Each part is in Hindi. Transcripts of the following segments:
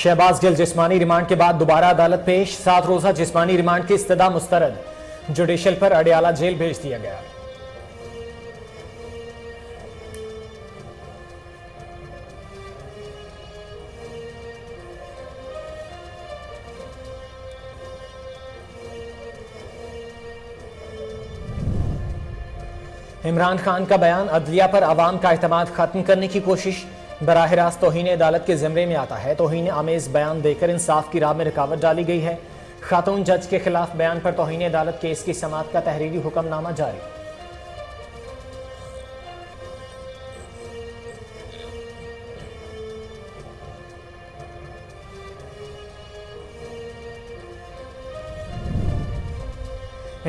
शहबाज गिल जिस्मानी रिमांड के बाद दोबारा अदालत पेश। 7 रोजा जिस्मानी रिमांड की इस्तदा मुस्तरद। जुडिशल पर अडियाला जेल भेज दिया गया। इमरान खान का बयान, अदलिया पर अवाम का एतमाद खत्म करने की कोशिश। बराह रास्त तौहीन अदालत के ज़िम्मे में आता है। तौहीन आमेज बयान देकर इंसाफ की राह में रुकावट डाली गई है। खातून जज के खिलाफ बयान पर तौहीन अदालत केस की समाअत का तहरीरी हुक्मनामा जारी।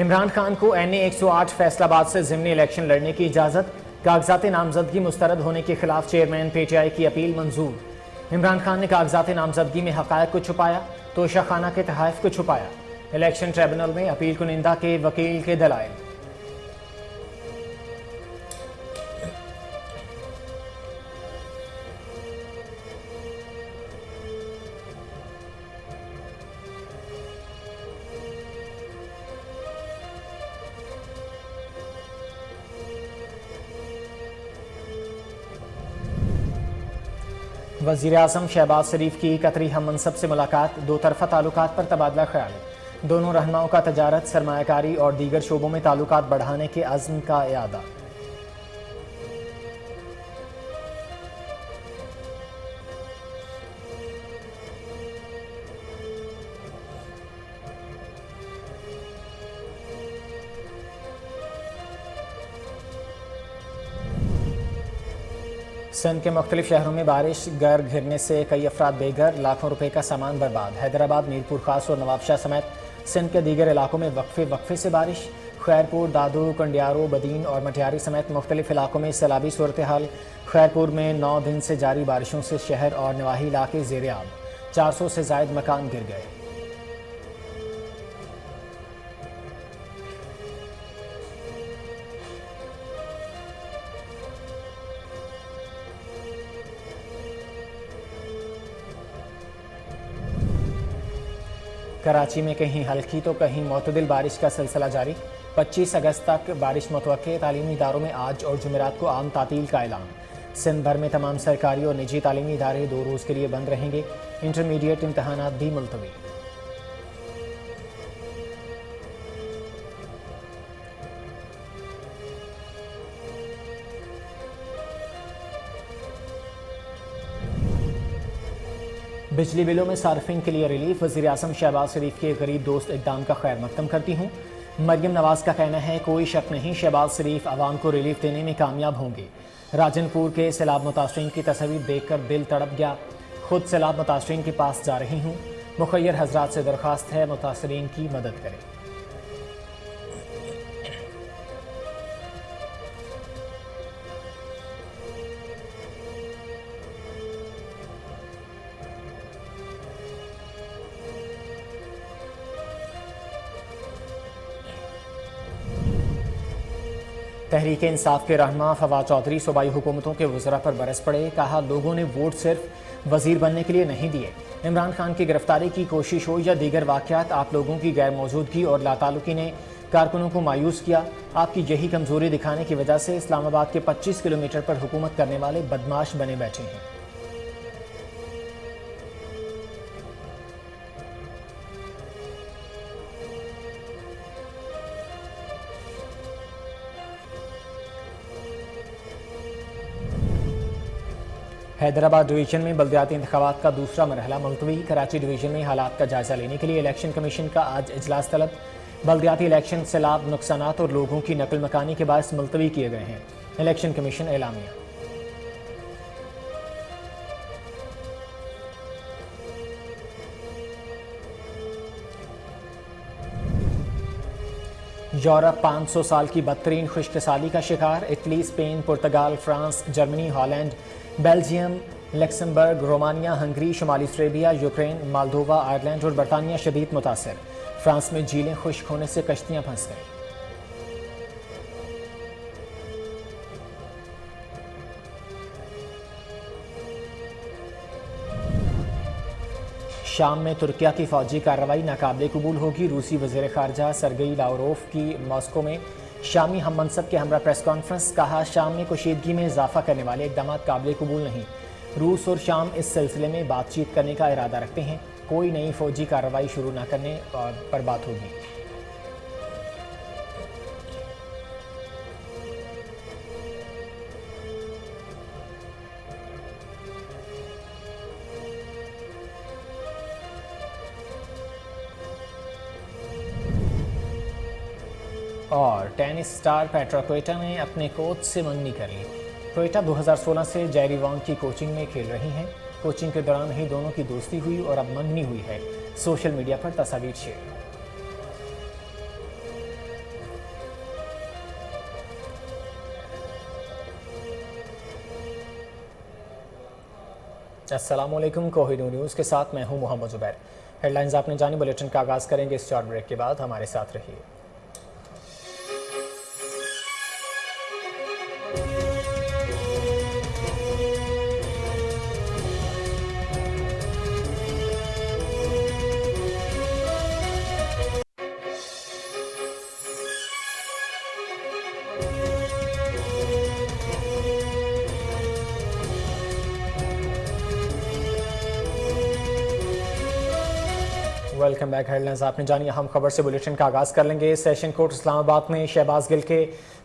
इमरान खान को NA 108 फैसलाबाद से ज़िमनी इलेक्शन लड़ने की इजाज़त। कागजात नामजदगी मुस्तरद होने के खिलाफ चेयरमैन PTI की अपील मंजूर। इमरान खान ने कागजात नामजदगी में हक़ायक़ को छुपाया, तोशाखाना के तहाइफ को छुपाया। इलेक्शन ट्रिब्यूनल में अपील कुनिंदा के वकील के दलाइल। वज़ीर आज़म शहबाज शरीफ की कतरी हम मनसब से मुलाकात। दो तरफ़ा ताल्लुकात पर तबादला ख्याल। दोनों रहनुमाओं का तजारत, सरमायाकारी और दीगर शोबों में ताल्लुकात बढ़ाने के अज़्म का इयादा। सिंध के मुख्तलिफ शहरों में बारिश, घर घिरने से कई अफराद बेघर, लाखों रुपए का सामान बर्बाद। हैदराबाद, मीरपुर खास और नवाबशाह समेत सिंध के दीगर इलाकों में वक्फे से बारिश। खैरपुर, दादू, कंडियारो, बदीन और मटियारी समेत मुख्तलिफ इलाकों में सैलाबी सूरत हाल। खैरपुर में 9 दिन से जारी बारिशों से शहर और नवाही इलाके ज़ेर आब। 400 से ज़ायद मकान गिर गए। कराची में कहीं हल्की तो कहीं मुतदिल बारिश का सिलसिला जारी। 25 अगस्त तक बारिश मुतवक्के। तालीमी इदारों में आज और जुमेरात को आम तातील का ऐलान। सिंध भर में तमाम सरकारी और निजी तालीमी इदारे 2 रोज़ के लिए बंद रहेंगे। इंटरमीडिएट इम्तहानात भी मुलतवी। बिजली बिलों में सार्फिन के लिए रिलीफ। वज़ीर आज़म शहबाज शरीफ के गरीब दोस्त इक़दाम का खैर मकदम करती हूँ। मरियम नवाज का कहना है, कोई शक नहीं शहबाज शरीफ आवाम को रिलीफ देने में कामयाब होंगे। राजनपुर के सैलाब मुतासरीन की तस्वीर देखकर दिल तड़प गया। खुद सैलाब मुतासरीन के पास जा रही हूँ। मुखय्यर हजरात से दरख्वास्त है मुतासरीन की मदद करें। तहरीक इंसाफ के रहनुमा फवाद चौधरी सूबाई हुकूमतों के वज़रा पर बरस पड़े। कहा, लोगों ने वोट सिर्फ वज़ीर बनने के लिए नहीं दिए। इमरान खान की गिरफ्तारी की कोशिश हो या दीगर वाक़यात, आप लोगों की गैर मौजूदगी और लातालुकी ने कारकुनों को मायूस किया। आपकी यही कमज़ोरी दिखाने की वजह से इस्लामाबाद के 25 किलोमीटर पर हुकूमत करने वाले बदमाश बने बैठे हैं। हैदराबाद डिवीज़न में बल्दियाती इंतखाबात का दूसरा मरहला मुलतवी। कराची डिवीज़न में हालात का जायजा लेने के लिए इलेक्शन कमीशन का आज इजलास तलब। बल्दियाती इलेक्शन सैलाब, नुकसानात और लोगों की नकल मकानी के बायस मुलतवी किए गए हैं। Election commission एलामिया। यूरोप 500 साल की बदतरीन खुशकसाली का शिकार। Italy, Spain, Portugal, France, Germany, Holland, Belgium, Luxembourg, Romania, Hungary, शुमाली सेर्बिया, यूक्रेन, मालदोवा, आयरलैंड और बरतानिया शदीद मुतासर। फ्रांस में झीलें खुश्क होने से कश्तियां फंस गईं। शाम में तुर्किया की फौजी कार्रवाई नाकाबिले कबूल होगी। रूसी वज़ीर ख़ारजा सरगई लावरोफ की मॉस्को में शामी हम मनसब के हमरा प्रेस कॉन्फ्रेंस। कहा, शाम में कशीदगी में इजाफा करने वाले इक़दाम काबिल कबूल नहीं। रूस और शाम इस सिलसिले में बातचीत करने का इरादा रखते हैं। कोई नई फौजी कार्रवाई शुरू न करने पर बात होगी। और टेनिस स्टार पेट्रा क्वेटा ने अपने कोच से मंगनी कर ली। क्वेटा 2016 से जेरी वॉन्ग की कोचिंग में खेल रही हैं। कोचिंग के दौरान ही दोनों की दोस्ती हुई और अब मंगनी हुई है। सोशल मीडिया पर तस्वीर शेयर। अस्सलामुअलैकुम, कोहिनूर न्यूज़ के साथ मैं हूं मोहम्मद जुबैर। हेडलाइंस आपने जानी। बुलेटिन का आगाज़ करेंगे इस शॉर्ट ब्रेक के बाद। हमारे साथ रहिए। Welcome back. हेडलाइंस आपने जानी। अहम खबर से बुलेटिन का आगाज़ कर लेंगे। सेशन कोर्ट इस्लामाबाद ने शहबाज गिल के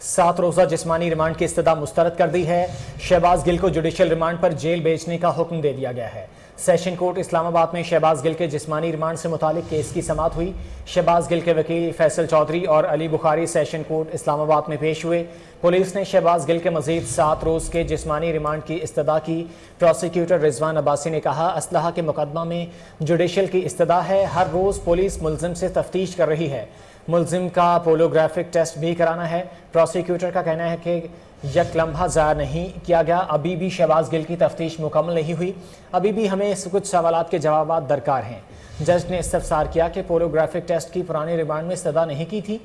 7 रोज़ा जिस्मानी रिमांड की इस्तदा मुस्तरद कर दी है। शहबाज गिल को जुडिशल रिमांड पर जेल भेजने का हुक्म दे दिया गया है। सेशन कोर्ट इस्लामाबाद में शहबाज गिल के जिस्मानी रिमांड से मुतालिक केस की समाअत हुई। शहबाज गिल के वकील फैसल चौधरी और अली बुखारी सेशन कोर्ट इस्लामाबाद में पेश हुए। पुलिस ने शहबाज गिल के मजीद 7 रोज़ के जिस्मानी रिमांड की इस्तदा की। प्रोसिक्यूटर रिजवान अब्बासी ने कहा, असलहा के मुकदमा में जुडिशल की इस्तदा है। हर रोज़ पुलिस मुलजिम से तफ्तीश कर रही है। मुलजिम का पोलोग्राफिक टेस्ट भी कराना है। प्रोसिक्यूटर का कहना है कि यक लम्हा ज़ाया नहीं किया गया। अभी भी शहबाज गिल की तफ्तीश मुकम्मल नहीं हुई। अभी भी हमें कुछ सवालात के जवाब दरकार हैं। जज ने इस्तफसार किया कि पोलोग्राफिक टेस्ट की पुराने रिमांड में इस्तदा नहीं की थी।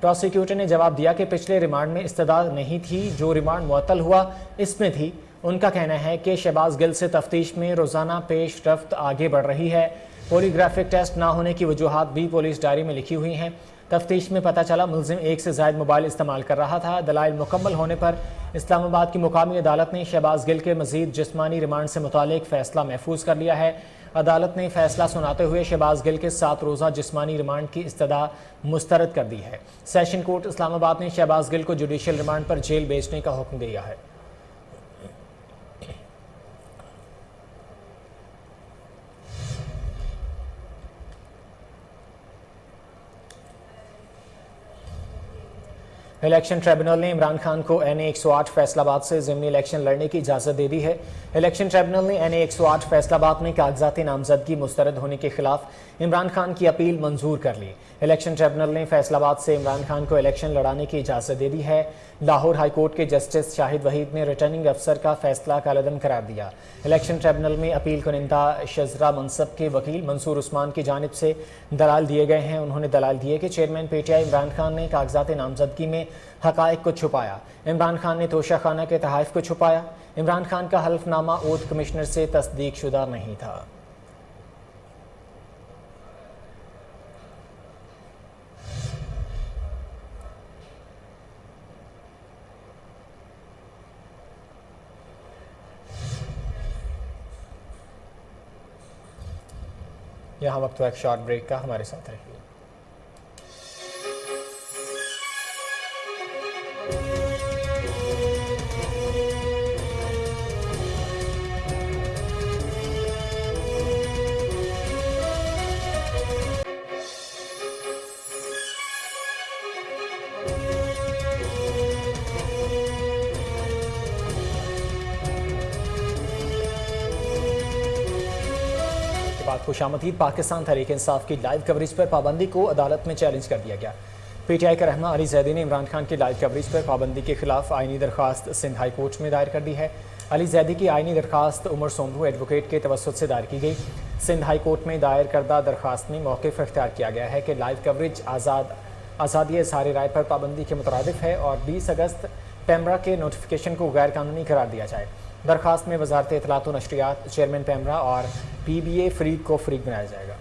प्रोसिक्यूटर ने जवाब दिया कि पिछले रिमांड में इस्तदा नहीं थी, जो रिमांड मुअत्तल हुआ इसमें थी। उनका कहना है कि शहबाज गिल से तफ्तीश में रोज़ाना पेश रफ्त आगे बढ़ रही है। पोलीग्राफिक टेस्ट ना होने की वजूहात भी पुलिस डायरी में लिखी हुई हैं। तफ्तीश में पता चला मुलजिम 1 से ज़ायद मोबाइल इस्तेमाल कर रहा था। दलाइल मुकम्मल होने पर इस्लामाबाद की मुकामी अदालत ने शहबाज गिल के मजीद जिस्मानी रिमांड से मुतालिक फ़ैसला महफूज कर लिया है। अदालत ने फैसला सुनाते हुए शहबाज गिल के 7 रोज़ा जिस्मानी रिमांड की इस्तदा मुस्तरद कर दी है। सेशन कोर्ट इस्लामाबाद ने शहबाज गिल को जुडिशल रिमांड पर जेल भेजने का हुक्म दिया है। इलेक्शन ट्रिब्यूनल ने इमरान खान को NA 108 फैसलाबाद से ज़िमनी इलेक्शन लड़ने की इजाज़त दे दी है। इलेक्शन ट्रिब्यूनल ने NA 108 फैसलाबाद में कागजाती नामजदगी मुस्तरद होने के खिलाफ इमरान खान की अपील मंजूर कर ली। इलेक्शन ट्रिब्यूनल ने फैसलाबाद से इमरान खान को इलेक्शन लड़ाने की इजाज़त दे दी है। लाहौर हाई कोर्ट के जस्टिस शाहिद वहीद ने रिटर्निंग अफसर का फैसला कालअदम करार दिया। इलेक्शन ट्रिब्यूनल में अपील कुनिंदा शजरा मनसब के वकील मंसूर उस्मान की जानिब से दलाल दिए गए हैं। उन्होंने दलाल दिए कि चेयरमैन PTI इमरान खान ने कागजात नामजदगी में हकायक को छुपाया। इमरान खान ने तोशाखाना के तहाइफ को छुपाया। इमरान खान का हल्फनामा ओथ कमिश्नर से तस्दीक शुदा नहीं था। यहाँ वक्त हुआ एक शॉर्ट ब्रेक का। हमारे साथ रहिए। खुशामदीद। पाकिस्तान तहरीक इंसाफ की लाइव कवरेज पर पाबंदी को अदालत में चैलेंज कर दिया गया। PTI का रहनुमा अली जैदी ने इमरान खान की लाइव कवरेज पर पाबंदी के खिलाफ आईनी दरखास्त सिंध हाई कोर्ट में दायर कर दी है। अली जैदी की आईनी दरखास्त उमर सोमरू एडवोकेट के तवस्सुत से दायर की गई। सिंध हाई कोर्ट में दायर करदा दरखास्त में मौक़िफ़ इख्तियार किया गया है कि लाइव कवरेज आज़ादी इज़हार राय पर पाबंदी के मुतरादिफ है और 20 अगस्त पेमरा के नोटिफिकेशन को गैर कानूनी करार दिया जाए। दरखास्त में वजारत इत्तलात व नशरियात, चेयरमैन पैमरा और PBA फरीक को फरीक बनाया जाएगा।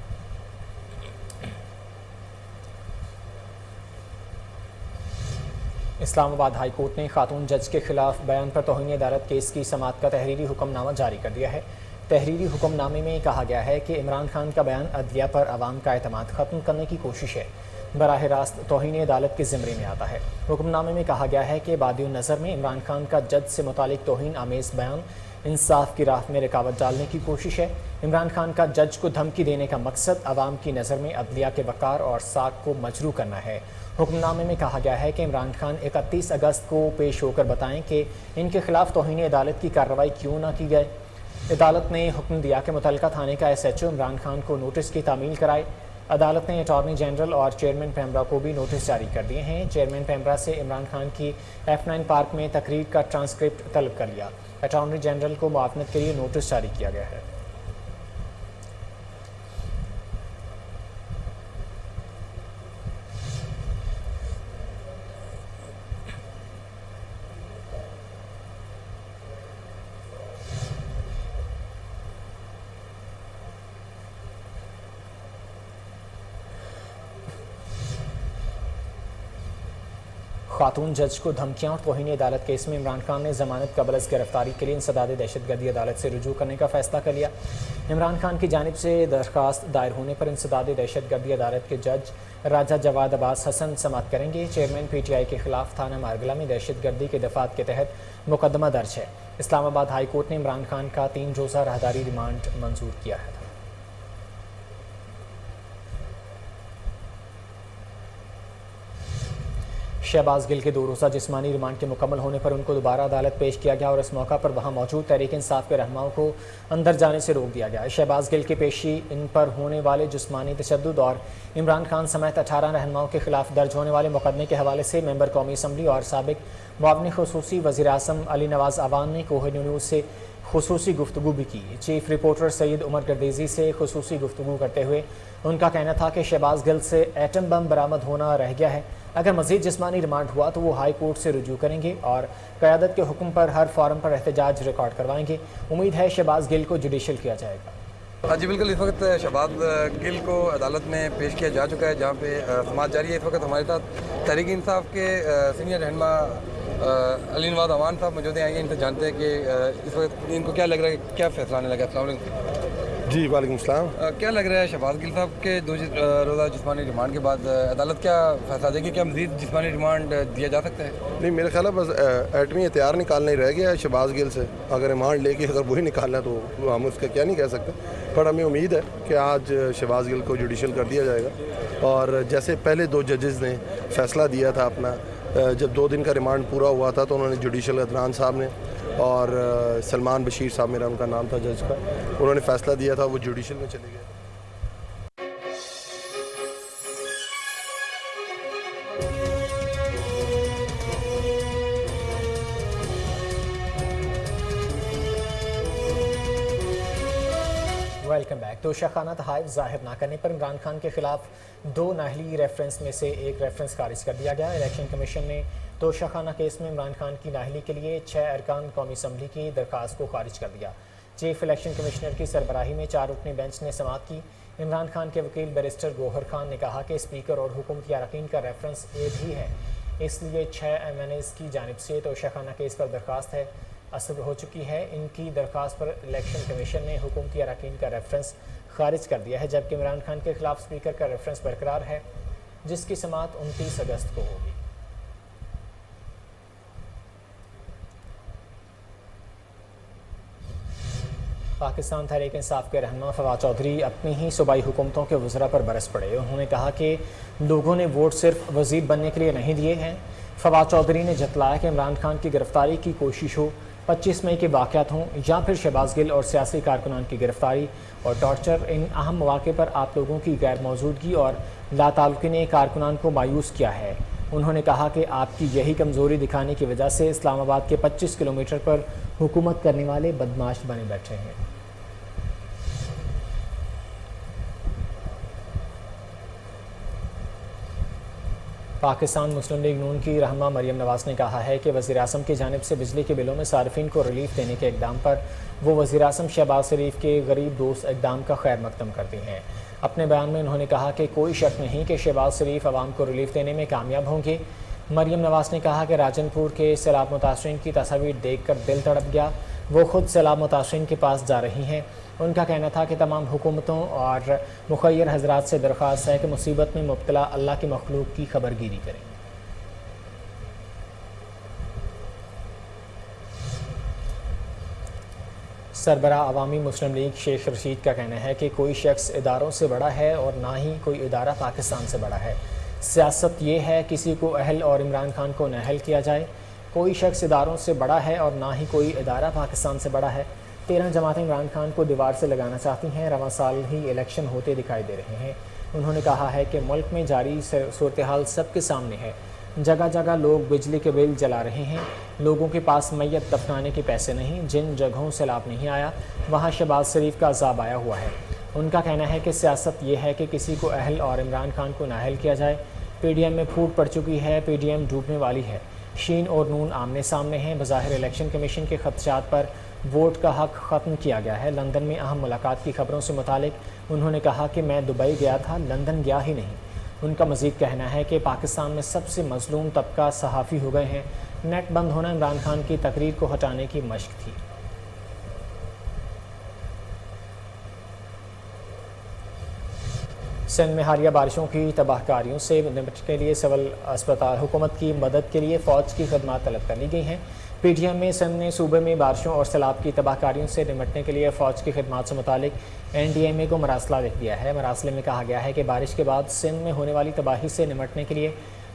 इस्लामाबाद हाई कोर्ट ने खातून जज के खिलाफ बयान पर तौहीन अदालत केस की समाअत का तहरीरी हुक्मनामा जारी कर दिया है। तहरीरी हुक्मनामे में कहा गया है कि इमरान खान का बयान अदलिया पर अवाम का एतमाद ख़त्म करने की कोशिश है, बराह रास्त तौहीन अदालत के ज़िम्मे में आता है। हुक्मनामे में कहा गया है कि बादियो नज़र में इमरान खान का जज से मुतालिक तौहीन आमेज़ बयान इंसाफ की राह में रुकावट डालने की कोशिश है। इमरान खान का जज को धमकी देने का मकसद अवाम की नज़र में अदलिया के वक़ार और साख को मजरू करना है। हुक्मनामे में कहा गया है कि इमरान खान 31 अगस्त को पेश होकर बताएं कि इनके खिलाफ तौहीन अदालत की कार्रवाई क्यों ना की गई। अदालत ने हुक्म दिया कि मुतल्लिका थाने का SHO इमरान खान को नोटिस की तामील कराए। अदालत ने अटॉर्नी जनरल और चेयरमैन पैमरा को भी नोटिस जारी कर दिए हैं। चेयरमैन पैमरा से इमरान खान की F9 पार्क में तकरीर का ट्रांसक्रिप्ट तलब कर लिया। अटॉर्नी जनरल को मुआवनत के लिए नोटिस जारी किया गया है। खातून जज को धमकियां और तौहीन अदालत केस में इमरान खान ने जमानत कबल अज़ गिरफ्तारी के लिए इंसदाद दहशतगर्दी अदालत से रुजू करने का फैसला कर लिया। इमरान खान की जानिब से दरख्वास्त दायर होने पर इंसदाद दहशतगर्दी अदालत के जज राजा जवाद अब्बास हसन समाअत करेंगे। चेयरमैन PTI के खिलाफ थाना मारगला में दहशतगर्दी के दफात के तहत मुकदमा दर्ज है। इस्लामाबाद हाई कोर्ट ने इमरान खान का 3 रोज़ा राहदारी रिमांड मंजूर किया है। शहबाज गिल के 2 रोज़ा जिस्मानी रिमांड के मुकम्मल होने पर उनको दोबारा अदालत पेश किया गया और इस मौका पर वहां मौजूद तहरीक इंसाफ के रहनुमाओं को अंदर जाने से रोक दिया गया। शहबाज गिल की पेशी इन पर होने वाले जिस्मानी तशद्दुद और इमरान खान समेत 18 रहनुमाओं के खिलाफ दर्ज होने वाले मुकदमे के हवाले से मेंबर कौमी असम्बली और साबिक मुआविन खुसूसी वज़ीर आज़म अली नवाज़ अवान ने कोहिनूर न्यूज़ से खुसूसी गुफ्तगू भी की। चीफ रिपोर्टर सैयद उमर गर्देजी से खुसूसी गुफ्तगू करते हुए उनका कहना था कि शहबाज गिल से एटम बम बरामद होना रह गया है। अगर मज़ीद जिस्मानी रिमांड हुआ तो वो हाई कोर्ट से रुजू करेंगे और क़यादत के हुक्म पर हर फॉरम पर एहतजाज रिकॉर्ड करवाएंगे। उम्मीद है शहबाज गिल को जुडिशल किया जाएगा। हाँ जी बिल्कुल, इस वक्त शहबाज गिल को अदालत में पेश किया जा चुका है, जहाँ पे समाअत जारी है। इस वक्त हमारे साथ तहरीक इंसाफ के सीनियर रहनुमा अली नवाज़ अवान साहब मौजूद हैं। इनसे जानते हैं कि इस वक्त इनको क्या लग रहा है, क्या फैसला आने लगा। अस्सलाम वालेकुम। जी वालेकुम सलाम। क्या लग रहा है शहबाज गिल साहब के 2 रोज़ा जिस्मानी रिमांड के बाद अदालत क्या फैसला देगी? क्या मज़ीद जिस्मानी रिमांड दिया जा सकता है? नहीं, मेरा ख्याल है बस एटमी हथियार निकालना ही रह गया है शहबाज गिल से। अगर रिमांड लेके अगर वही निकालना है तो हम उसका क्या नहीं कह सकते, पर हमें उम्मीद है कि आज शहबाज गिल को जुडिशल कर दिया जाएगा। और जैसे पहले 2 जजेज़ ने फैसला दिया था अपना, जब 2 दिन का रिमांड पूरा हुआ था तो उन्होंने जुडिशल अदनान साहब ने और सलमान बशीर साहब, मेरा उनका नाम था जज का, उन्होंने फ़ैसला दिया था, वो जुडिशल में चले गए। Welcome back. तोशाखाना तहाइफ जाहिर ना करने पर इमरान खान के खिलाफ 2 नाअहली रेफरेंस में से एक रेफरेंस खारिज कर दिया गया। इलेक्शन कमीशन ने तोशाखाना केस में इमरान खान की नाअहली के लिए 6 अरकान कौमी असम्बली की दरख्वास्त को खारिज कर दिया। चीफ इलेक्शन कमिश्नर की सरबराही में 4 रुकनी बेंच ने समाअत की। इमरान खान के वकील बैरिस्टर गौहर खान ने कहा कि स्पीकर और हुकूमती अरकान का रेफरेंस एक ही है, इसलिए 6 MNAs की जानिब से तोशाखाना केस पर दरख्वास्त है असर हो चुकी है। इनकी दरख्वास्त पर इलेक्शन कमीशन ने हुकूमती अरकान का रेफरेंस खारिज कर दिया है, जबकि इमरान खान के खिलाफ स्पीकर का रेफरेंस बरकरार है, जिसकी समाअत 29 अगस्त को होगी। पाकिस्तान तहरीक इंसाफ के रहनुमा फवाद चौधरी अपनी ही सूबाई हुकूमतों के वज़रा पर बरस पड़े। उन्होंने कहा कि लोगों ने वोट सिर्फ वज़ीर बनने के लिए नहीं दिए हैं। फवाद चौधरी ने जतलाया कि इमरान खान की गिरफ्तारी की कोशिश हो, 25 मई के वाक़यात हों या फिर शहबाज गिल और सियासी कारकुनान की गिरफ्तारी और टॉर्चर, इन अहम मौक़े पर आप लोगों की गैर मौजूदगी और लाताल्लुक़ी ने कारकुनान को मायूस किया है। उन्होंने कहा कि आपकी यही कमज़ोरी दिखाने की वजह से इस्लामाबाद के 25 किलोमीटर पर हुकूमत करने वाले बदमाश बने बैठे हैं। पाकिस्तान मुस्लिम लीग नून की रहनुमा मरियम नवाज़ ने कहा है कि वज़ीर-ए-आज़म की जानिब से बिजली के बिलों में सार्फिन को रिलीफ देने के इक़दाम पर वो वज़ीर-ए-आज़म शहबाज शरीफ के गरीब दोस्त इक़दाम का खैर मकदम करती हैं। अपने बयान में उन्होंने कहा कि कोई शक नहीं कि शहबाज शरीफ आवाम को रिलीफ देने में कामयाब होंगे। मरियम नवाज़ ने कहा कि राजनपुर के सैलाब मुतासरीन की तस्वीर देख कर दिल तड़प गया। वो खुद सैलाब मुतासरीन के पास जा रही हैं। उनका कहना था कि तमाम हुकूमतों और मुखय्यर हजरात से दरख्वास्त है कि मुसीबत में मुब्तला अल्लाह की मखलूक की खबरगिरी करें। सरबरा अवामी मुस्लिम लीग शेख रशीद का कहना है कि कोई शख्स इदारों से बड़ा है और ना ही कोई इदारा पाकिस्तान से बड़ा है। सियासत ये है किसी को अहल और इमरान खान को नाअहल किया जाए। कोई शख्स इदारों से बड़ा है और ना ही कोई इदारा पाकिस्तान से बड़ा है। 13 जमातें इमरान खान को दीवार से लगाना चाहती हैं। रवां साल ही इलेक्शन होते दिखाई दे रहे हैं। उन्होंने कहा है कि मुल्क में जारी सूरत हाल सबके सामने है। जगह जगह लोग बिजली के बिल जला रहे हैं। लोगों के पास मैयत दफनाने के पैसे नहीं। जिन जगहों से लाभ नहीं आया वहाँ शहबाज शरीफ का अजाब आया हुआ है। उनका कहना है कि सियासत ये है कि किसी को अहल और इमरान खान को नाअहल किया जाए। PDM में फूट पड़ चुकी है। PDM डूबने वाली है। शीन और नून आमने सामने हैं। बज़ाहिर इलेक्शन कमीशन के खदशात पर वोट का हक ख़त्म किया गया है। लंदन में अहम मुलाकात की खबरों से मुतालिक उन्होंने कहा कि मैं दुबई गया था, लंदन गया ही नहीं। उनका मज़ीद कहना है कि पाकिस्तान में सबसे मज़लूम तबका सहाफ़ी हो गए हैं। नेट बंद होना इमरान खान की तकरीर को हटाने की मशक थी। सिंध में हालिया बारिशों की तबाहकारियों से निपटने के लिए सिविल अस्पताल हुकूमत की मदद के लिए फ़ौज की खदमात तलब कर ली गई हैं। PTM में सिंध ने सूबे में बारिशों और सैलाब की तबाहकारियों से निपटने के लिए फ़ौज की खदमात से मुतालिक NDMA को मरासला लिख दिया है। मरासले में कहा गया है कि बारिश के बाद सिंध में होने वाली तबाही से निपटने के लिए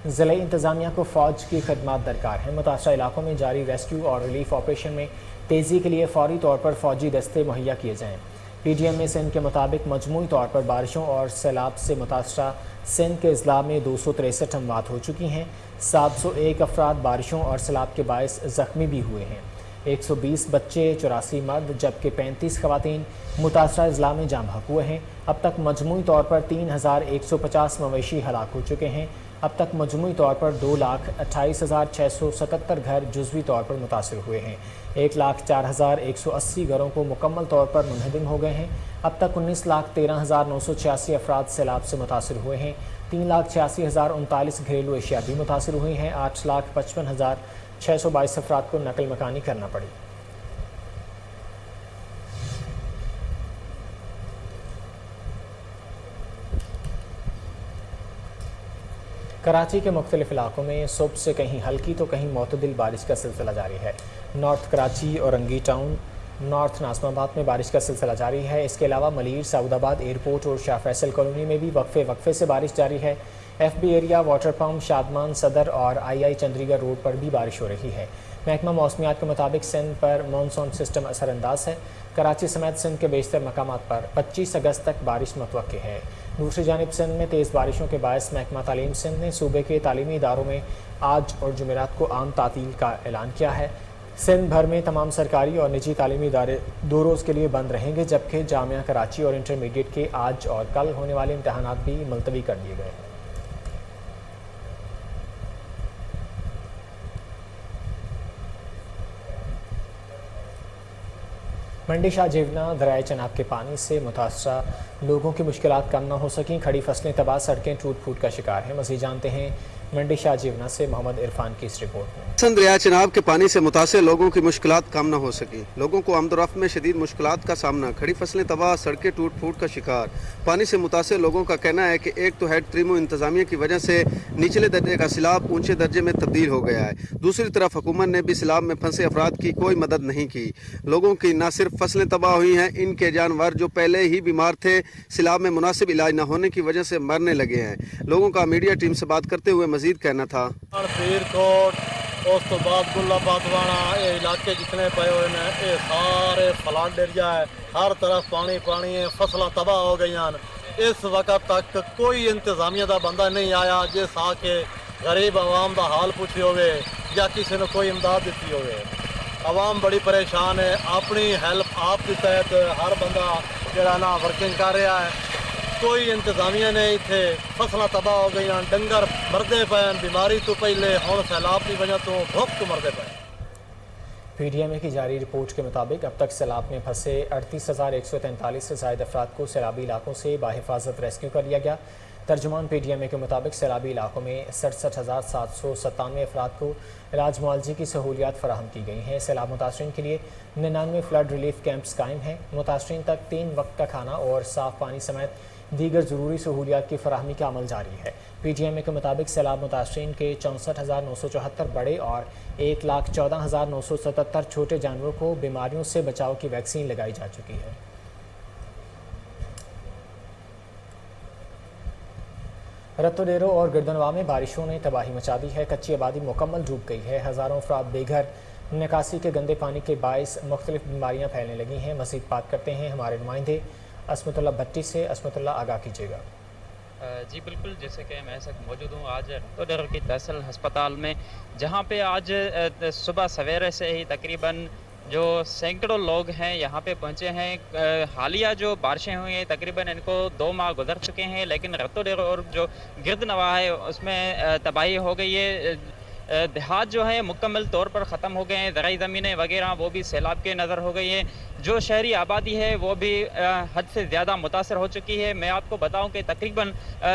ज़िला इंतज़ामिया को फ़ौज की खदमात दरकार है। मुतासरा इलाकों में जारी रेस्क्यू और रिलीफ ऑपरेशन में तेज़ी के लिए फ़ौरी तौर पर फ़ौजी दस्ते मुहैया किए जाएँ। PTM में सिंध के मुताबिक मजमूई तौर पर बारिशों और सैलाब से मुतासरा सिंध के अजला में 263 अमवात हो चुकी हैं। 701 अफराद बारिशों और सैलाब के बायस ज़ख्मी भी हुए हैं। 120 बच्चे, 84 मर्द जबकि 35 खवातीन मुतासरा अजला में जाम बहक हुए हैं। अब तक मजमूई तौर पर 3150 मवेशी हलाक हो चुके हैं। अब तक मजमूई तौर पर 2,28,677 घर जुज़वी तौर पर मुतासर हुए हैं। 1,04,180 घरों को मुकम्मल तौर पर मुनहदिम हो गए हैं। अब तक 19,13,986 अफराद सैलाब से मुतासर हुए हैं। 3,86,039 घरेलू अशिया भी मुतासर हुई हैं। 8,55,622 अफराद को नकल मकानी करना पड़ी। कराची के मुख्तलिफ इलाकों में सुबह से कहीं हल्की तो कहीं मोतदिल बारिश का सिलसिला जारी है। North Karachi, Orangi town, north Nazimabad में बारिश का सिलसिला जारी है। इसके अलावा मलीर, सऊदाबाद एयरपोर्ट और शाह फैसल कॉलोनी में भी वक्फे से बारिश जारी है। FB area, water pump, Shadman, सदर और II चंद्रीगढ़ रोड पर भी बारिश हो रही है। महकमा मौसमियात के मुताबिक सिंध पर मानसून सिस्टम असरअंदाज है। कराची समेत सिंध के बेशतर मकामात पर 25 अगस्त तक बारिश मुतवक्के है। दूसरी जानिब सिंध में तेज़ बारिशों के बायस महकमा तालीम सिंध ने सूबे के तालीमी इदारों में आज और जुमेरात को आम तातील का ऐलान किया है। सिंध भर में तमाम सरकारी और निजी तालीमी इदारे 2 रोज़ के लिए बंद रहेंगे, जबकि जामिया कराची और इंटरमीडिएट के आज और कल होने वाले इम्तहानात भी मुलतवी कर दिए गए हैं। मंडी शाहजेवना दरियाए चनाब के पानी से मुतासरा लोगों की मुश्किलात कम न हो सकें। खड़ी फसलें तबाह, सड़कें टूट फूट का शिकार हैं। मज़ीद जानते हैं मंडी शाहजेवना से मोहम्मद इरफान की इस रिपोर्ट में। दरिया चनाब के पानी से मुतासर लोगों की मुश्किलात कम न हो सकी। लोगों को आमदोरफ्त में शदीद मुश्किलात का सामना, खड़ी फसलें तबाह, सड़कें टूट फूट का शिकार। पानी से मुतासर लोगों का कहना है कि एक तो हेड त्रीमो इंतजामिया की वजह से निचले दर्जे का सैलाब ऊंचे दर्जे में तब्दील हो गया है। दूसरी तरफ हुकूमत ने भी सैलाब में फंसे अफराद की कोई मदद नहीं की। लोगों की न सिर्फ फसलें तबाह हुई हैं, इनके जानवर जो पहले ही बीमार थे सैलाब में मुनासिब इलाज न होने की वजह से मरने लगे हैं। लोगों का मीडिया टीम से बात करते हुए मजीद कहना था, उस तो बाद गुला बातवाना ये इलाके जितने पे हुए ने ये सारे फ्लड एरिया है। हर तरफ पानी पानी है, फसल तबाह हो गई हैं। इस वक्त तक कोई इंतजामिया का बंदा नहीं आया जिस आके गरीब आवाम का हाल पूछी होवे या किसी ने कोई इमदाद दी होवे। आवाम बड़ी परेशान है। अपनी हेल्प आप के तहत हर बंदा जरा ना वर्किंग कर रहा है। कोई इंतजामिया नहीं थे, फसलां तबाह हो गई, डंगर मरदे पे, बीमारी तो पहले हुण सैलाब की वजह तो भुख तो मरदे पे। पीडीएमए की जारी रिपोर्ट के मुताबिक अब तक सैलाब में फंसे 38,143 से ज़ायद अफराद को सैलाबी इलाकों से बाहिफाजत रेस्क्यू कर लिया गया। तर्जुमान पीडीएमए के मुताबिक सैलाबी इलाकों में 67,797 अफराद को इलाज मुआवजे की सहूलियात फराहम की गई हैं। सैलाब मुतासरीन के लिए 99 फ्लड रिलीफ कैंप्स कायम हैं। मुतासरीन तक 3 वक्त का खाना और साफ़ पानी समेत दीगर ज़रूरी सहूलियात की फराहमी का अमल जारी है। पीटीएमए के मुताबिक सैलाब मुतासरीन के 64,974 बड़े और 1,14,977 छोटे जानवरों को बीमारियों से बचाव की वैक्सीन लगाई जा चुकी है। रत्तोडेरो और गिरदनवा में बारिशों ने तबाही मचा दी है। कच्ची आबादी मुकम्मल डूब गई है। हज़ारों अफराद बेघर। निकासी के गंदे पानी के बायस मुख्तलिफ बीमारियाँ फैलने लगी हैं। मज़ीद बात करते हैं हमारे नुमाइंदे असमतुल्लाह भट्टी से। असमतुल्लाह, आगाह कीजिएगा। जी बिल्कुल, जैसे कि मैं इस वक्त मौजूद हूँ आज रत्तोडेरो की तहसील अस्पताल में, जहाँ पे आज सुबह सवेरे से ही तकरीबन जो सैकड़ों लोग हैं यहाँ पे पहुँचे हैं। हालिया जो बारिशें हुई हैं तकरीबन इनको 2 माह गुजर चुके हैं, लेकिन रत्तोडेरो और जो गिरदनवा है उसमें तबाही हो गई है। देहात जो है मुकम्मल तौर पर ख़त्म हो गए हैं। ज़राई ज़मीनें वगैरह वो भी सैलाब के नज़र हो गई हैं। जो शहरी आबादी है वो भी हद से ज़्यादा मुतासर हो चुकी है। मैं आपको बताऊं कि तकरीबन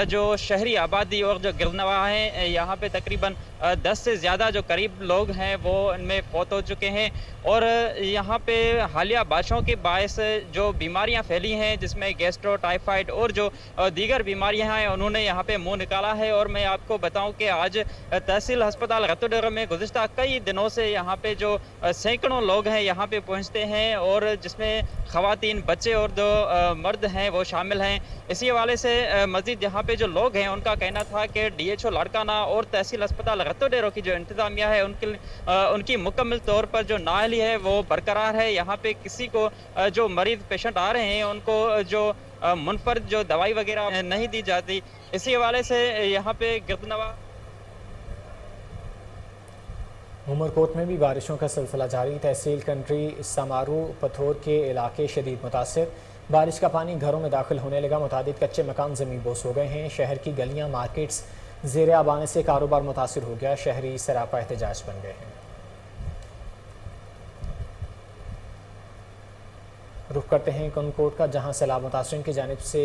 जो शहरी आबादी और जो गिरदनवा है यहाँ पे तकरीबन 10 से ज़्यादा जो करीब लोग हैं वो इनमें फौत हो चुके हैं। और यहाँ पे हालिया बारिशों के बायस जो बीमारियाँ फैली हैं जिसमें गैस्ट्रो, टाइफाइड और जो दीगर बीमारियाँ हैं उन्होंने यहाँ पे मुँह निकाला है। और मैं आपको बताऊँ कि आज तहसील अस्पताल रत्तोडेरो में गुज़िश्ता कई दिनों से यहाँ पे जो सैकड़ों लोग हैं यहाँ पे पहुँचते हैं, और जिसमें ख़वातीन, बच्चे और जो मर्द हैं वो शामिल हैं। इसी हवाले से मज़ीद यहाँ पे जो लोग हैं उनका कहना था कि DHO लाड़काना और तहसील अस्पताल रत्तोडेरो की जो इंतज़ामिया है उनकी मुकम्मल तौर पर जो नाअहली है वो बरकरार है। यहाँ पे किसी को जो मरीज़ पेशेंट आ रहे हैं उनको जो मुनफरद जो दवाई वगैरह नहीं दी जाती। इसी हवाले से यहाँ पे गिरदनवा उमरकोट में भी बारिशों का सिलसिला जारी। तहसील कंट्री समारू पथोर के इलाके शदीद मुतासिर। बारिश का पानी घरों में दाखिल होने लगा। मुतादिद कच्चे मकान ज़मीन बोस हो गए हैं। शहर की गलियां, मार्केट्स ज़ेर आब आने से कारोबार मुतासिर हो गया। शहरी सरापा एहतजाज बन गए हैं। रुख करते हैं कनकोट का, जहां सैलाब मुतासरीन की जानिब से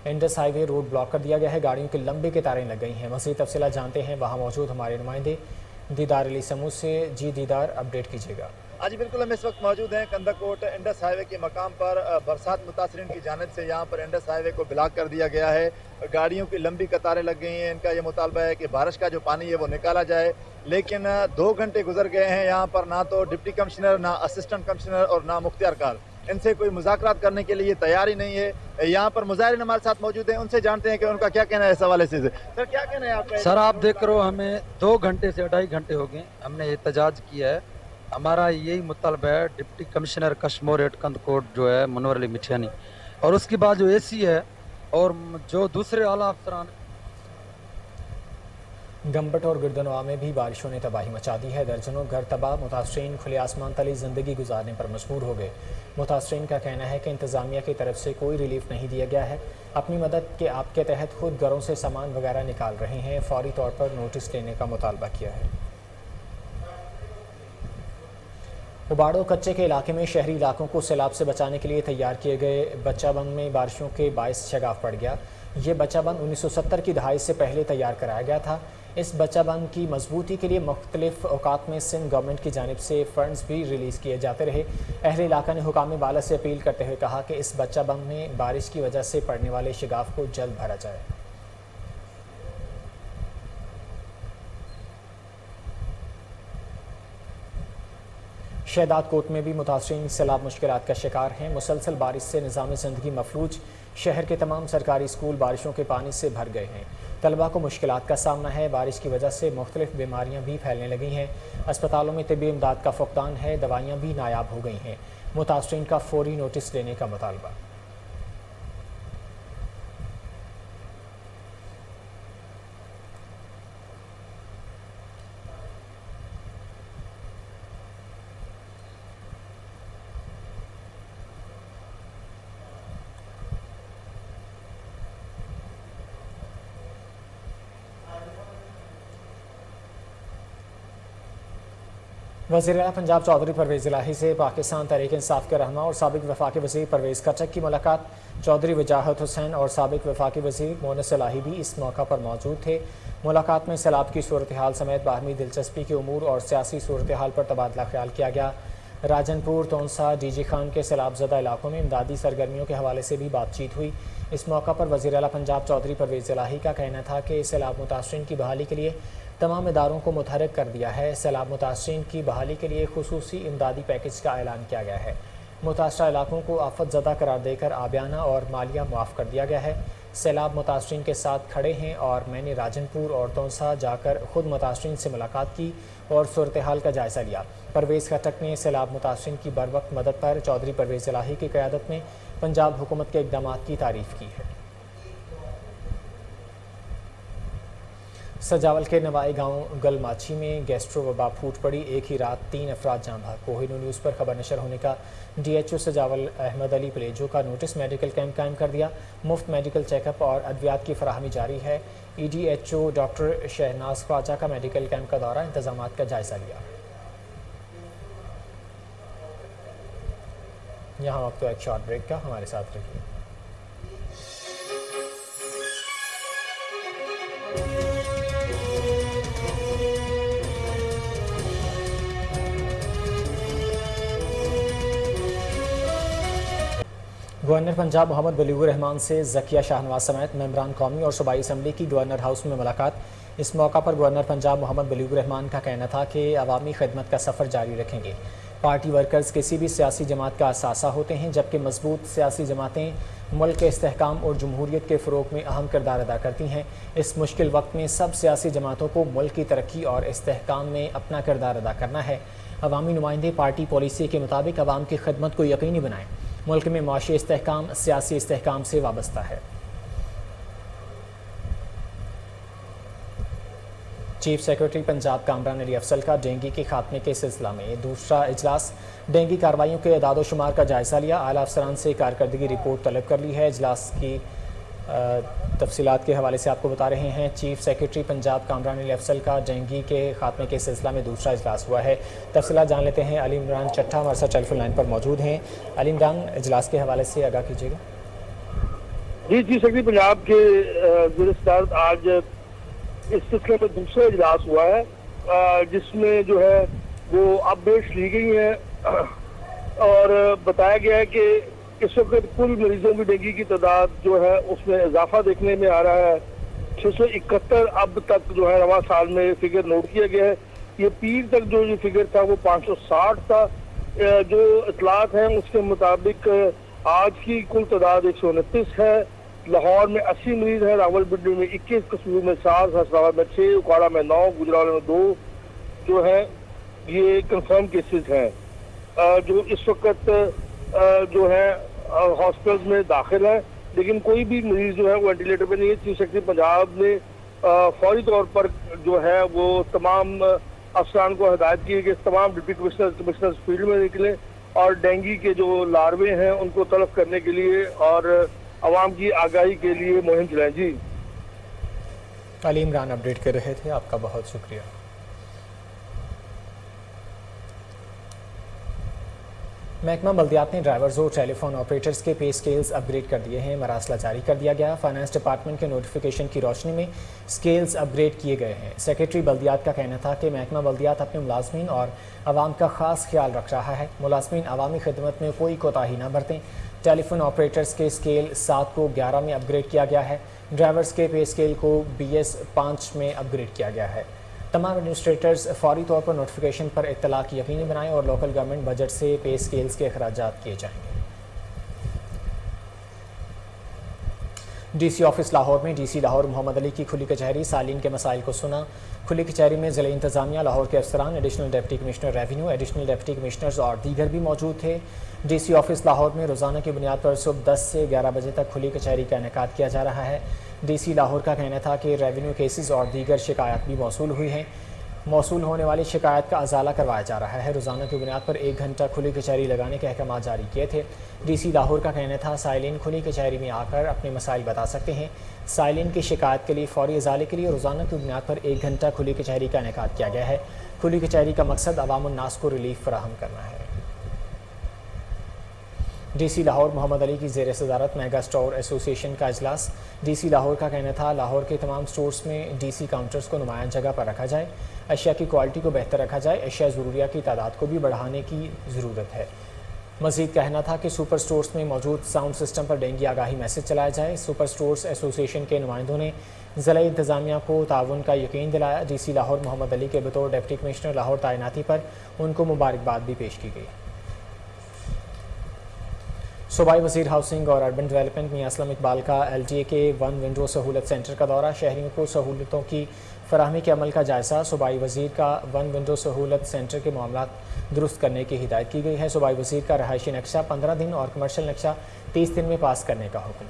इंडस हाईवे रोड ब्लॉक कर दिया गया है। गाड़ियों की लंबी कतारें लग गई हैं। मज़ीद तफसीलात जानते हैं वहाँ मौजूद हमारे नुमाइंदे दीदार अली समूह से। जी दीदार, अपडेट कीजिएगा। हाँ जी बिल्कुल, हम इस वक्त मौजूद हैं कंदकोट इंडस हाईवे के मकाम पर। बरसात मुतासरीन की जानिब से यहाँ पर इंडस हाईवे को ब्लॉक कर दिया गया है। गाड़ियों की लंबी कतारें लग गई हैं। इनका ये मुतालबा है कि बारिश का जो पानी है वो निकाला जाए, लेकिन 2 घंटे गुजर गए हैं। यहाँ पर ना तो डिप्टी कमिश्नर, ना असिस्टेंट कमिश्नर और ना मुख्तियारकार इनसे कोई मुज़ाकरात करने के लिए तैयार ही नहीं है। यहाँ पर मुजाहिरीन हमारे साथ मौजूद हैं, उनसे जानते हैं कि उनका क्या कहना है इस हवाले से। सर क्या कहना है आपका? सर आप देख रहे हो, हमें 2 घंटे से 2.5 घंटे हो गए हमने एहतजाज किया है। हमारा यही मुतालबा है डिप्टी कमिश्नर कश्मीर कंदकोट जो है मुनवर अली मिठियानी, और उसके बाद जो AC है और जो दूसरे आला अफसरान। गंबट और गिरदनवा में भी बारिशों ने तबाही मचा दी है। दर्जनों घर तबाह। मुतासरीन खुले आसमान तले ज़िंदगी गुजारने पर मजबूर हो गए। मुतासरीन का कहना है कि इंतज़ामिया की तरफ से कोई रिलीफ नहीं दिया गया है। अपनी मदद के आपके तहत खुद घरों से सामान वगैरह निकाल रहे हैं। फौरी तौर पर नोटिस लेने का मुतालबा किया है। उबाड़ो कच्चे के इलाके में शहरी इलाकों को सैलाब से बचाने के लिए तैयार किए गए बच्चा बंद में बारिशों के बायस शगाफ पड़ गया। ये बच्चा बंद 1970 की दहाई से पहले तैयार कराया गया था। इस बच्चा बंद की मजबूती के लिए मुख्तलिफ औकात में सिंध गवर्नमेंट की जानिब से फ़ंड्स भी रिलीज़ किए जाते रहे। अहले इलाका ने हुकाम बाला से अपील करते हुए कहा कि इस बच्चा बंद में बारिश की वजह से पड़ने वाले शगाफ को जल्द भरा जाए। शहदाद कोट में भी मुतासरीन सैलाब मुश्किलात का शिकार हैं। मुसलसल बारिश से निज़ाम ज़िंदगी मफलूज। शहर के तमाम सरकारी स्कूल बारिशों के पानी से भर गए हैं। तलबा को मुश्किलात का सामना है। बारिश की वजह से मुख्तलिफ बीमारियाँ भी फैलने लगी हैं। अस्पतालों में तिब्बी इमदाद का फुकदान है। दवाइयाँ भी नायाब हो गई हैं। मुतासरीन का फौरी नोटिस लेने का मुतालबा। वज़ीर-ए-आला पंजाब चौधरी परवेज़ इलाही से पाकिस्तान तहरीक इंसाफ के रहनुमा और साबिक़ वफाकी वज़ीर परवेज़ खट्टक की मुलाकात। चौधरी वजाहत हुसैन और साबिक़ वफाकी वज़ीर मोनस इलाही भी इस मौका पर मौजूद थे। मुलाकात में सैलाब की सूरत हाल समेत बाहमी दिलचस्पी के उमूर और सियासी सूरत हाल पर तबादला ख्याल किया गया। राजनपुर, तोंसा, डीजी खान के सैलाबज़दा इलाकों में इमदादी सरगर्मियों के हवाले से भी बातचीत हुई। इस मौका पर वज़ीर-ए-आला पंजाब चौधरी परवेज़ इलाही का कहना था कि सैलाब मुतासरीन की बहाली के लिए तमाम इदारों को मुतहरक कर दिया है। सैलाब मुतासरीन की बहाली के लिए खुसूसी इमदादी पैकेज का ऐलान किया गया है। मुतासरा इलाकों को आफत ज़दा करार देकर आबियाना और मालिया मुआफ़ कर दिया गया है। सैलाब मुतासरीन के साथ खड़े हैं और मैंने राजनपुर और तोंसा जाकर ख़ुद मुतासरीन से मुलाकात की और सूरत हाल का जायज़ा लिया। परवेज़ खट्टक ने सैलाब मुतासरीन की बर वक्त मदद पर चौधरी परवेज़ इलाही की क़यादत में पंजाब हुकूमत के इक़दामात की तारीफ़ की है। सजावल के नवाई गांव गलमाछी में गैस्ट्रो वबा फूट पड़ी। एक ही रात 3 अफराद जाँ भाग। कोहिनूर न्यूज़ पर खबर नशर होने का DHO सजावल अहमद अली प्लेजो का नोटिस। मेडिकल कैंप कायम कर दिया। मुफ्त मेडिकल चेकअप और अद्वियात की फराहमी जारी है। EDHO डॉक्टर शहनाज ख्वाजा का मेडिकल कैंप का दौरा, इंतजामात का जायज़ा लिया। यहाँ वक्त तो एक शॉर्ट ब्रेक का, हमारे साथ रहिए। गवर्नर पंजाब मोहम्मद वलीउर रहमान से ज़किया शाहनवाज समेत मेंबरान कौमी और सूबाई असम्बली की गवर्नर हाउस में मुलाकात। इस मौका पर गवर्नर पंजाब मोहम्मद वलीउर रहमान का कहना था कि अवामी खिदमत का सफ़र जारी रखेंगे। पार्टी वर्कर्स किसी भी सियासी जमात का असासा होते हैं, जबकि मजबूत सियासी जमातें मुल्क के इस्तेहकाम और जमहूरियत के फ़रोग में अहम किरदार अदा करती हैं। इस मुश्किल वक्त में सब सियासी जमातों को मुल्क की तरक्की और इस्तेहकाम में अपना किरदार अदा करना है। अवामी नुमाइंदे पार्टी पॉलिसी के मुताबिक अवाम की खिदमत को यकीनी बनाएँ। मुल्क में माशी इस्तेहकाम सियासी इस्तेहकाम से वाबस्ता है। चीफ सेक्रेटरी पंजाब कामरान अली अफसल का डेंगू के खात्मे के सिलसिला में दूसरा इजलास। डेंगू कार्रवाइयों के अदाद शुमार का जायज़ा लिया। आला अफसरान से कारकर्दगी रिपोर्ट तलब कर ली है। इजलास की तफसीलात के हवाले से आपको बता रहे हैं। चीफ सेक्रेटरी पंजाब कामरान अली अफसल का डेंगू के खात्मे के सिलसिला में दूसरा इजलास हुआ है। तफसीलात जान लेते हैं। अली इमरान चट्टा हमारे साथ टेलीफोन लाइन पर मौजूद हैं। अली इमरान, इजलास के हवाले से आगाह कीजिएगा। जी, चीफ सेक्रेटरी पंजाब के ज़रिए आज इस सिलसिले में दूसरा इजलास हुआ है, जिसमें जो है वो अपडेट्स ली गई हैं और बताया गया है कि इस वक्त कुल मरीजों की डेंगू की तादाद जो है उसमें इजाफा देखने में आ रहा है। 671 अब तक जो है रवा साल में फिगर नोट किया गया है। ये पीर तक जो ये फिगर था वो 560 था। जो इतलात हैं उसके मुताबिक आज की कुल तादाद 129 है। लाहौर में 80 मरीज हैं, रावलपिंडी में 21, कसूर में 7, फैसलाबाद में 6, उकाड़ा में 9, गुजरावाला में 2 जो है ये कंफर्म केसेस हैं जो इस वक्त जो है हॉस्पिटल्स में दाखिल है, लेकिन कोई भी मरीज जो है वो वेंटिलेटर पे नहीं है। चीफ सेक्रेटरी पंजाब ने फौरी तौर पर जो है वो तमाम अफसरान को हिदायत की कि तमाम डिप्टी कमिश्नर फील्ड में निकले और डेंगू के जो लार्वे हैं उनको तलब करने के लिए और आवाम की आगाही के लिए मुहिम चलाएं। जी, अली इमरान अपडेट कर रहे थे, आपका बहुत शुक्रिया। महकमा बल्दियात ने ड्राइवर्स और टेलीफोन ऑपरेटर्स के पे स्केल्स अपग्रेड कर दिए हैं। मरासला जारी कर दिया गया। फाइनेंस डिपार्टमेंट के नोटिफिकेशन की रोशनी में स्केल्स अपग्रेड किए गए हैं। सेक्रेटरी बल्दियात का कहना था कि महकमा बल्दियात अपने मुलाजमीन और आवाम का खास ख्याल रख रहा है। मुलाजमीन अवामी खिदमत में कोई कोताही न बरतें। टेलीफोन ऑपरेटर्स के स्केल 7 को 11 में अपग्रेड किया गया है। ड्राइवर्स के पे स्केल को BS 5 में अपग्रेड किया गया है। तमाम एडमिनिस्ट्रेटर्स फौरी तौर पर नोटिफिकेशन पर इत्तला की यकीनी बनाएं और लोकल गवर्नमेंट बजट से पे स्केल्स के अखराजात किए जाएंगे। DC ऑफिस लाहौर में DC लाहौर मोहम्मद अली की खुली कचहरी सालीन के मसाइल को सुना। खुली कचहरी में ज़िला इंतज़ामिया, लाहौर के अफसरान, additional deputy commissioner revenue, additional deputy commissioners और दीगर भी मौजूद थे। DC ऑफिस लाहौर में रोज़ाना की बुनियाद पर सुबह 10 से 11 बजे तक खुली कचहरी का इनेकाद किया जा रहा है। DC लाहौर का कहना था कि रेवेन्यू केसेस और दीगर शिकायत भी मौसूल हुई हैं। मौसूल होने वाली शिकायत का अजाला करवाया जा रहा है। रोज़ाना की बुनियाद पर 1 घंटा खुली कचहरी लगाने के अहकाम जारी किए थे। DC लाहौर का कहना था साइलिन खुली कचहरी में आकर अपने मसाइल बता सकते हैं। साइलिन की शिकायत के लिए फौरी अजाले के लिए रोज़ाना की बुनियाद पर 1 घंटा खुली कचहरी का इनेकाद किया गया है। खुली कचहरी का मकसद अवाम उन्नास को रिलीफ फराहम करना है। डीसी लाहौर मोहम्मद अली की ज़ेर सदारत मेगा स्टोर एसोसिएशन का इजलास। डीसी लाहौर का कहना था लाहौर के तमाम स्टोर्स में डीसी काउंटर्स को नुमायां जगह पर रखा जाए, अशिया की क्वालिटी को बेहतर रखा जाए, अशिया ज़रूरिया की तादाद को भी बढ़ाने की ज़रूरत है। मज़ीद कहना था कि सुपर स्टोर्स में मौजूद साउंड सिस्टम पर डेंगी आगाही मैसेज चलाया जाए। सुपर स्टोर्स एसोसिएशन के नुमाइंदों ने ज़िला इंतज़ामिया को ताउन का यकीन दिलाया। डीसी लाहौर मोहम्मद अली के बतौर डिप्टी कमिश्नर लाहौर तैनाती पर उनको मुबारकबाद भी पेश की गई। सूबाई वज़ीर हाउसिंग और अर्बन डेवलपमेंट मियां असलम इकबाल का LTA के वन विंडो सहूलत सेंटर का दौरा। शहरियों को सहूलतों की फराहमी के अमल का जायज़ा। सूबाई वज़ीर का वन विंडो सहूलत सेंटर के मामला दुरुस्त करने की हिदायत की गई है। सूबाई वज़ीर का रहायशी नक्शा 15 दिन और कमर्शल नक्शा 30 दिन में पास करने का हुक्म।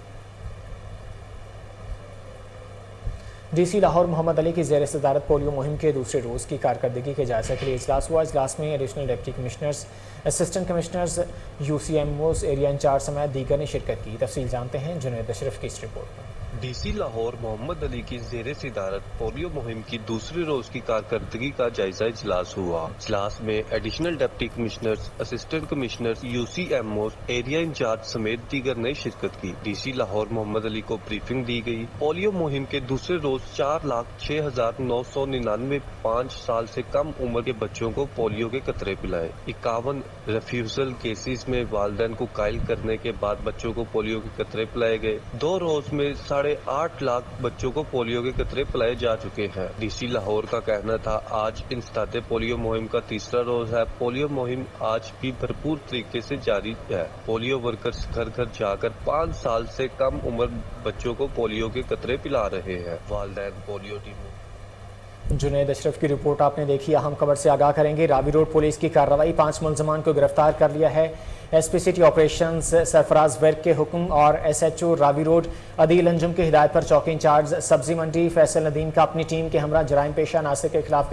डीसी लाहौर मोहम्मद अली की ज़ेर सदारत पोलियो मुहिम के दूसरे रोज़ की कारकर्दगी के जायज़े के लिए इजलास हुआ। इजलास में additional deputy commissioners, assistant commissioners, UCMOs, area in charge समेत दीगर ने शिरकत की। तफसील जानते हैं जुनैद अशरफ की इस रिपोर्ट में। डीसी लाहौर मोहम्मद अली की ज़ेर सदारत पोलियो मुहिम की दूसरे रोज की कारकर्दगी का जायजा इजलास हुआ। इजलास में additional deputy commissioners, assistant commissioners, UCMOs, area in charge समेत दीगर ने शिरकत की। डीसी लाहौर मोहम्मद अली को ब्रीफिंग दी गई। पोलियो मुहिम के दूसरे रोज 4,06,999 5 साल से कम उम्र के बच्चों को पोलियो के कतरे पिलाए। 51 रिफ्यूजल केसेस में वालिदैन को कायल करने के बाद बच्चों को पोलियो के कतरे पिलाए गए। 2 रोज में 8.5 लाख बच्चों को पोलियो के कतरे पिलाए जा चुके हैं। डीसी लाहौर का कहना था आज इंस्तादे पोलियो मुहिम का तीसरा रोज है। पोलियो मुहिम आज भी भरपूर तरीके से जारी है। पोलियो वर्कर्स घर घर जाकर 5 साल से कम उम्र बच्चों को पोलियो के कतरे पिला रहे हैं। वालिदैन पोलियो टीमों। जुनैद अशरफ की रिपोर्ट आपने देखी। अहम खबर से आगाह करेंगे। रावी रोड पुलिस की कार्रवाई, 5 मुलजमान को गिरफ्तार कर लिया है। SP city operations Sarfaraz work के हुक्म और SHO रावी रोड अदील अंजुम की हिदायत पर चौकी इंचार्ज सब्जी मंडी फैसल नदीम का अपनी टीम के हमरा जराइम पेशा नासिर के खिलाफ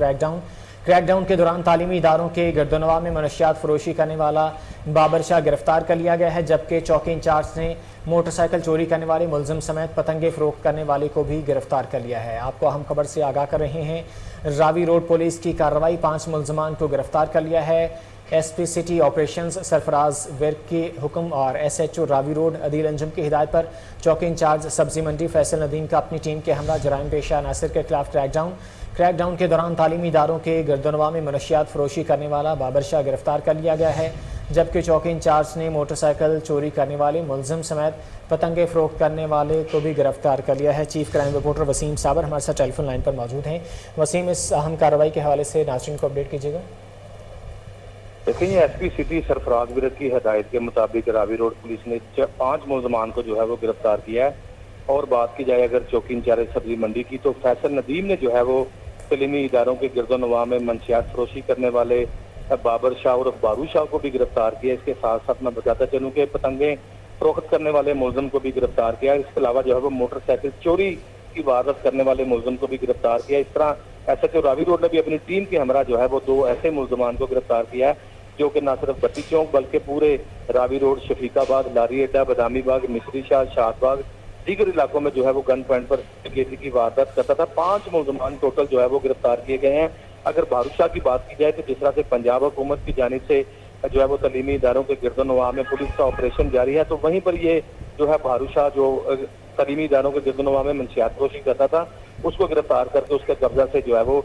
क्रैकडाउन के दौरान तालीमी इदारों के गिरदोनवा में मनशियात फरोशी करने वाला बाबर शाह गिरफ्तार कर लिया गया है, जबकि चौकी इंचार्ज ने मोटरसाइकिल चोरी करने वाले मुलजिम समेत पतंगे फरोख्त करने वाले को भी गिरफ्तार कर लिया है। आपको अहम खबर से आगाह कर रहे हैं। रावी रोड पुलिस की कार्रवाई, 5 मुलजमान को गिरफ्तार कर लिया है। SP city operations Sarfaraz work के हुक्म और SHO रावी रोड अदील अंजुम की हिदायत पर चौकी इंचार्ज सब्जी मंडी फैसल नदीम का अपनी टीम के हमरा जराइम पेशा नासिर के खिलाफ क्रैकडाउन के दौरान तालीमी इदारों के गिरदोनवा में मनशियात फरोशी करने वाला बाबर शाह गिरफ्तार कर लिया गया है, जबकि चौकी इंचार्ज ने मोटरसाइकिल चोरी करने वाले मुलजिम समेत पतंगे फरोख्त करने वाले को भी गिरफ्तार कर लिया है। चीफ क्राइम रिपोर्टर वसीम साबर हमारे साथ टेलीफोन लाइन पर मौजूद हैं। वसीम, इस अहम कार्रवाई के हवाले से नाज़रीन को अपडेट कीजिएगा। देखिए, SP सिटी सरफराज विरक की हदायत के मुताबिक रावी रोड पुलिस ने 5 मुलजमान को जो है वो गिरफ्तार किया है। और बात की जाए अगर चौकी इंचार्ज सब्जी मंडी की, तो फैसल नदीम ने जो है वो तलीमी इदारों के गिरदोनवा में मनशियात फरोशी करने वाले बाबर शाह और बारू शाह को भी गिरफ्तार किया। इसके साथ साथ मैं बताता चलूँ कि पतंगे फरोख्त करने वाले मुलजिम को भी गिरफ्तार किया। इसके अलावा जो है वो मोटरसाइकिल चोरी की वारदात करने वाले मुलजिम को भी गिरफ्तार किया। इस तरह SHO रावी रोड ने भी अपनी टीम के हमरा जो है वो 2 ऐसे मुलजमान को गिरफ्तार किया है जो कि न सिर्फ बत्ती चौक बल्कि पूरे रावी रोड, शफीकाबाद, लारी अड्डा, बदामी बाग, मिस्री शाह, शाहबाग, दीगर इलाकों में जो है वो गन पॉइंट पर डकैती की वारदात करता था। 5 मुलजमान टोटल जो है वो गिरफ्तार किए गए हैं। अगर बारूशाह की बात की जाए तो जिस तरह से पंजाब हुकूमत की जानिब से जो है वो तलीमी इदारों के गिरदोनवा में पुलिस का ऑपरेशन जारी है, तो वहीं पर ये जो है बारूशाह जो तलीमी इदारों के गिरदोनवा में मनशियात फरोशी करता था, उसको गिरफ्तार करके उसके कब्जा से जो है वो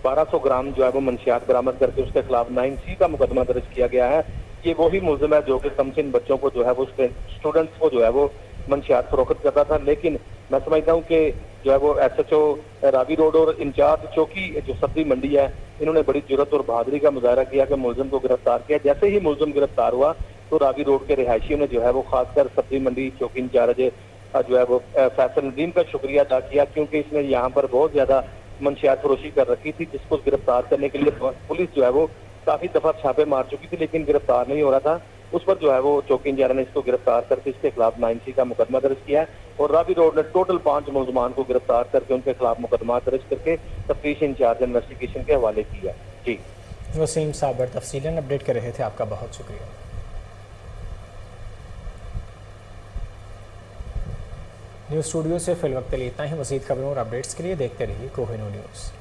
1200 ग्राम जो है वो मनशियात बरामद करके उसके खिलाफ 9C का मुकदमा दर्ज किया गया है। ये वही मुलजिम है जो कि कमसिन बच्चों को जो है वो स्टूडेंट्स को जो है वो मनशियात फरोख्त करता था। लेकिन मैं समझता हूँ कि जो है वो SHO रावी रोड और इंचार्ज चौकी जो सब्जी मंडी है, इन्होंने बड़ी जुर्रत और बहादुरी का मुजाहरा किया कि मुलजिम को गिरफ्तार किया। जैसे ही मुलजिम गिरफ्तार हुआ तो रावी रोड के रिहायशियों ने जो है वो खासकर सब्जी मंडी चौकी इंचार्ज जो है वो फैसल नदीम का शुक्रिया अदा किया, क्योंकि इसने यहाँ पर बहुत ज्यादा मनशियात फरोशी कर रखी थी, जिसको गिरफ्तार करने के लिए पुलिस जो है वो काफी दफा छापे मार चुकी थी, लेकिन गिरफ्तार नहीं हो रहा था। उस पर जो है वो चौकी इंचार्ज ने इसको गिरफ्तार करके इसके खिलाफ 9C का मुकदमा दर्ज किया और रावी रोड ने टोटल 5 मुलजमान को गिरफ्तार करके उनके खिलाफ मुकदमा दर्ज करके तफ्तीश इंचार्ज इन्वेस्टिगेशन के हवाले किया। जी वसीम साबर तफसीलन अपडेट कर रहे थे, आपका बहुत शुक्रिया। न्यूज़ स्टूडियो से फिल वक्त के लिए इतना ही। मज़ीद खबरों और अपडेट्स के लिए देखते रहिए कोहिनूर न्यूज़।